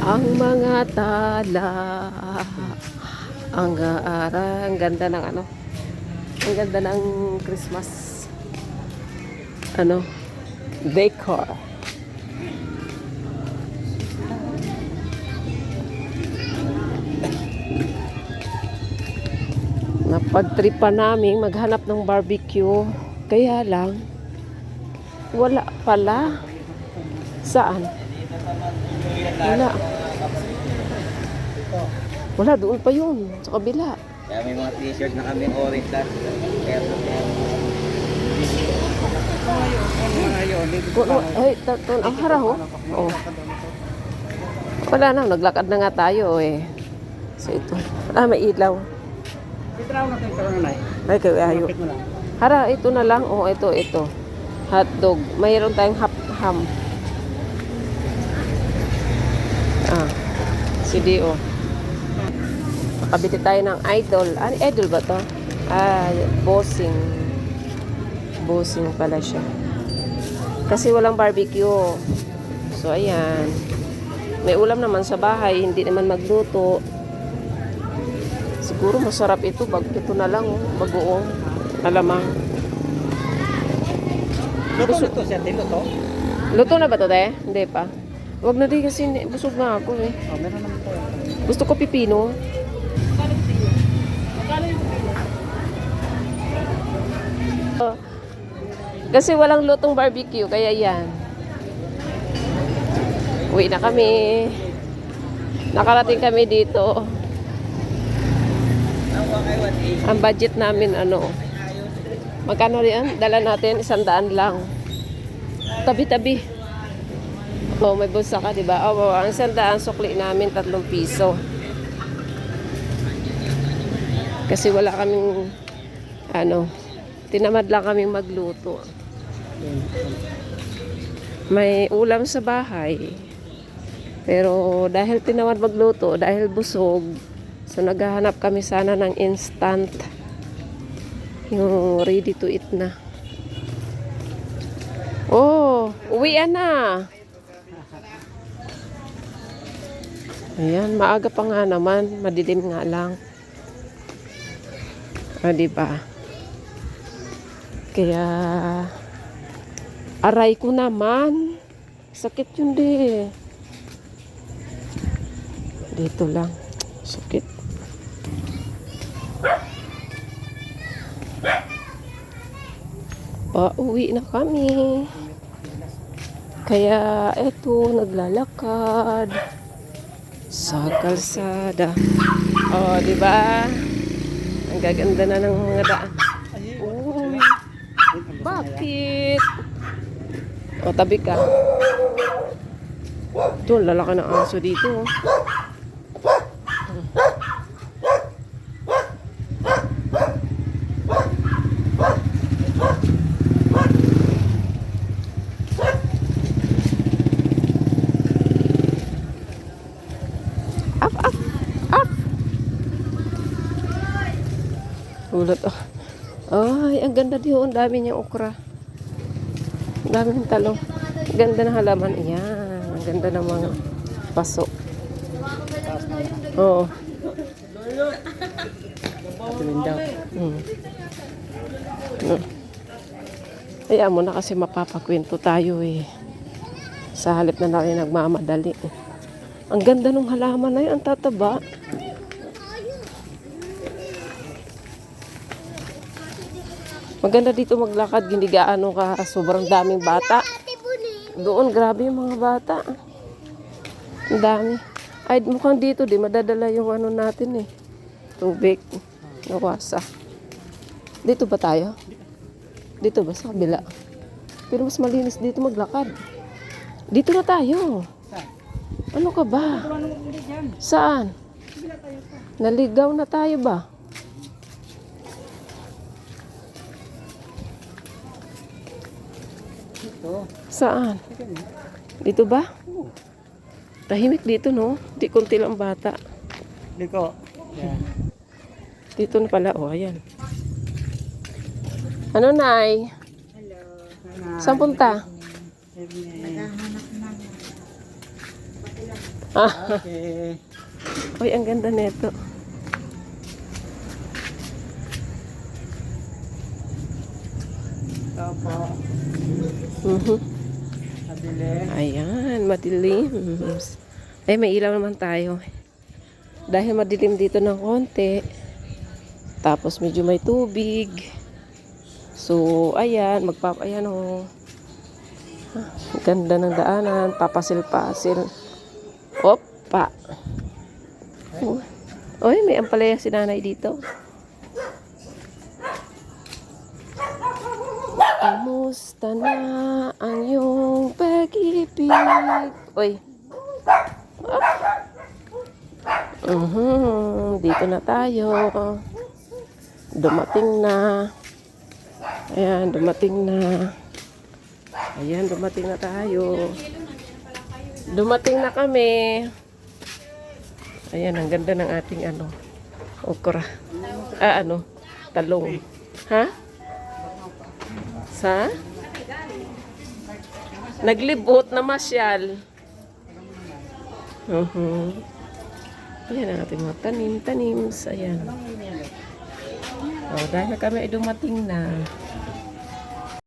Ang mga tala. Ang ganda ng ano. Ang ganda ng Christmas. Ano? Decor. Napagtripan namin maghanap ng barbecue. Kaya lang, wala pala. Saan? Wala. Wala, doon pa yun. Sa kabila. Kaya may mga t-shirt na kami orange lahat. Ay, ang haraho. Oh. Wala na, naglakad na nga tayo eh. So ito. May ilaw. Itraw na ito yung nanay. Ay, kayo ayo. Hara, ito na lang. Oh, ito. Hotdog. Mayroon tayong ham. CDO. Makabili tayo ng idol. Ano, idol ba to? Bossing. Bossing pala siya. Kasi walang barbecue. So, ayan. May ulam naman sa bahay. Hindi naman magluto. Siguro masarap ito. Ito na lang. Bagoong. Alamang. Luto nito siya. Luto? Luto na ba ito, te? Hindi pa. Huwag na di kasi busog na ako eh. Oh, meron naman po. Gusto ko pipino. Kasi walang lutong barbecue, kaya yan. Uwi na kami. Nakarating kami dito. Ang budget namin, magkano rin? Dala natin, 100 lang. Tabi-tabi. Oh, may bulsa ka, diba? Oh, ang 100, sukli namin, 3 piso. Kasi wala kaming, tinamad lang kaming magluto. May ulam sa bahay. Pero dahil tinamad magluto, dahil busog, so naghahanap kami sana ng instant. Yung ready to eat na. Oh, uwian na. Ayan, maaga pa nga naman. Madilim nga lang. Diba? Kaya, aray ko naman. Sakit yun di. Dito lang. Sakit. Pauwi na kami. Kaya, eto, naglalakad sa kalsada. Oh, di ba? Ang gaganda na ng mga daan. Uy, bakit? O, tabi ka. Ito, lalaki ng aso dito. Ulat. Ay, ang ganda diyo. Ang dami niyang okra. Ang dami ng talong. Ang ganda ng halaman. Ayan. Ang ganda ng mga paso. Oo. Ayan mo na kasi mapapakwento tayo eh. Sa halip na natin nagmamadali. Ang ganda ng halaman na yun. Ang tataba. Maganda dito maglakad, hindi gaano ka sobrang daming bata. Doon, grabe yung mga bata. Ang dami. Ay, mukhang dito, madadala yung natin eh. Tubig. Nawasa. Dito ba tayo? Dito ba? Sa kabila. Pero mas malinis dito maglakad. Dito na tayo. Ano ka ba? Saan? Naligaw na tayo ba? Saan? Dito ba? Tahimik dito, no? Di konti lang bata. Dito. Yan. Dito na pala. Oh, ayan. Ano, Nay? Hello. Saan punta? Ah, Okay. uy, ang ganda nito. Opo. Mhm. Nabili. Ayan, madilim. Ay, may ilaw naman tayo. Dahil madilim dito ng konti. Tapos medyo may tubig. So, ayan, ayan oh. Ang ganda ng daanan, papasil-pasil. Opa! Uy, may ampalaya si nanay dito. Kamusta na ang iyong pag-ibig? Uy. Dito na tayo. Dumating na. Ayan, dumating na. Ayan, dumating na tayo. Dumating na kami. Ayan, ang ganda ng ating okra. Talong. Ha? Sa? Naglibot na masyal. Ayan ang ating mga tanim. Ayan. Dahil kami ay dumating na.